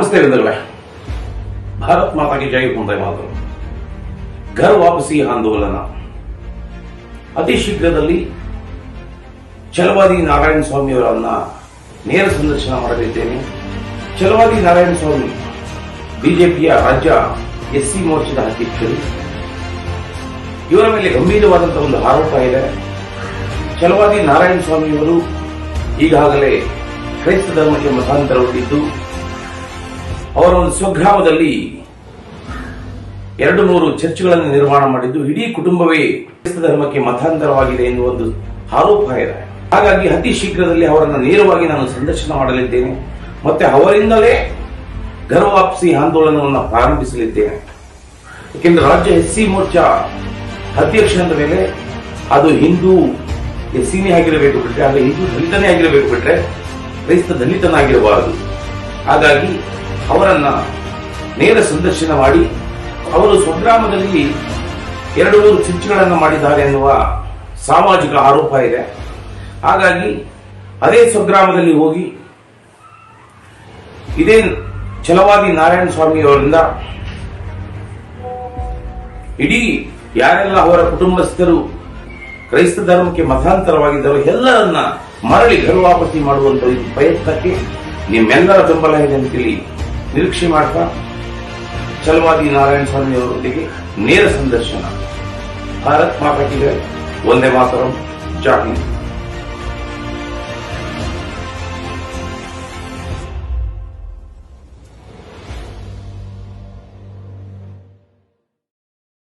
ನಮಸ್ತೆ ವೃಂದಗಳೇ, ಭಾರತ್ ಮಾತಾ ಕಿ ಜೈ ಮುಂದೆ ಮಾತರು. ಘರ್ ವಾಪಸಿ ಆಂದೋಲನ ಅತಿ ಶೀಘ್ರದಲ್ಲಿ ಛಲವಾದಿ ನಾರಾಯಣ ಸ್ವಾಮಿ ಅವರನ್ನ ನೇರ ಸಂದರ್ಶನ ಮಾಡಲಿದ್ದೇನೆ. ಛಲವಾದಿ ನಾರಾಯಣ ಸ್ವಾಮಿ ಬಿಜೆಪಿಯ ರಾಜ್ಯ ಎಸ್ಸಿ ಮೋರ್ಚಾದ ಅಧ್ಯಕ್ಷರು. ಇವರ ಮೇಲೆ ಗಂಭೀರವಾದಂತಹ ಒಂದು ಆರೋಪ ಇದೆ. ಛಲವಾದಿ ನಾರಾಯಣ ಸ್ವಾಮಿಯವರು ಈಗಾಗಲೇ ಕ್ರೈಸ್ತ ಧರ್ಮಕ್ಕೆ ಮತಾಂತರ ಹೊಂದಿದ್ದು, ಅವರ ಒಂದು ಸ್ವಗ್ರಾಮದಲ್ಲಿ 2-3 ಚರ್ಚ್ಗಳನ್ನು ನಿರ್ಮಾಣ ಮಾಡಿದ್ದು, ಇಡೀ ಕುಟುಂಬವೇ ಕ್ರೈಸ್ತ ಧರ್ಮಕ್ಕೆ ಮತಾಂತರವಾಗಿದೆ ಎನ್ನುವ ಒಂದು ಆರೋಪ ಇದೆ. ಹಾಗಾಗಿ ಅತಿ ಶೀಘ್ರದಲ್ಲಿ ಅವರನ್ನು ನೇರವಾಗಿ ನಾನು ಸಂದರ್ಶನ ಮಾಡಲಿದ್ದೇನೆ. ಮತ್ತೆ ಅವರಿಂದಲೇ ಘರ್ ವಾಪಸಿ ಆಂದೋಲನವನ್ನು ಪ್ರಾರಂಭಿಸಲಿದ್ದೇನೆ. ಏಕೆಂದರೆ ರಾಜ್ಯ ಎಸ್ಸಿ ಮೋರ್ಚಾ ಅಧ್ಯಕ್ಷರ ಮೇಲೆ ಅದು ಹಿಂದೂ ಎಸ್ಸಿನೇ ಆಗಿರಬೇಕು ಬಿಟ್ರೆ, ಆದರೆ ಹಿಂದೂ ದಲಿತನೇ ಆಗಿರಬೇಕು ಬಿಟ್ರೆ ಕ್ರೈಸ್ತ ದಲಿತನಾಗಿರಬಾರದು. ಹಾಗಾಗಿ ಅವರನ್ನ ನೇರ ಸಂದರ್ಶನ ಮಾಡಿ, ಅವರು ಸ್ವಗ್ರಾಮದಲ್ಲಿ 2-3 ಚರ್ಚ್ಗಳನ್ನು ಮಾಡಿದ್ದಾರೆ ಎನ್ನುವ ಸಾಮಾಜಿಕ ಆರೋಪ ಇದೆ. ಹಾಗಾಗಿ ಅದೇ ಸ್ವಗ್ರಾಮದಲ್ಲಿ ಹೋಗಿ ಇದೇ ಛಲವಾದಿ ನಾರಾಯಣ ಸ್ವಾಮಿ ಅವರಿಂದ ಇಡೀ ಯಾರೆಲ್ಲ ಅವರ ಕುಟುಂಬಸ್ಥರು ಕ್ರೈಸ್ತ ಧರ್ಮಕ್ಕೆ ಮತಾಂತರವಾಗಿದ್ದರು ಎಲ್ಲರನ್ನ ಮರಳಿ ಘರ್ ವಾಪಸಿ ಮಾಡುವಂತಹ ಈ ಪ್ರಯತ್ನಕ್ಕೆ ನಿಮ್ಮೆಲ್ಲರ ಬೆಂಬಲ ಇದೆ ಅಂತೇಳಿ ನಿರೀಕ್ಷೆ ಮಾಡ್ತಾ, ಛಲವಾದಿ ನಾರಾಯಣ ಸ್ವಾಮಿ ಅವರೊಂದಿಗೆ ನೇರ ಸಂದರ್ಶನ. ಭಾರತ್ ಮಾತಾ ಕಿ ಜೈ, ವಂದೇ ಮಾತರಂ, ಜೈ ಹಿಂದ್.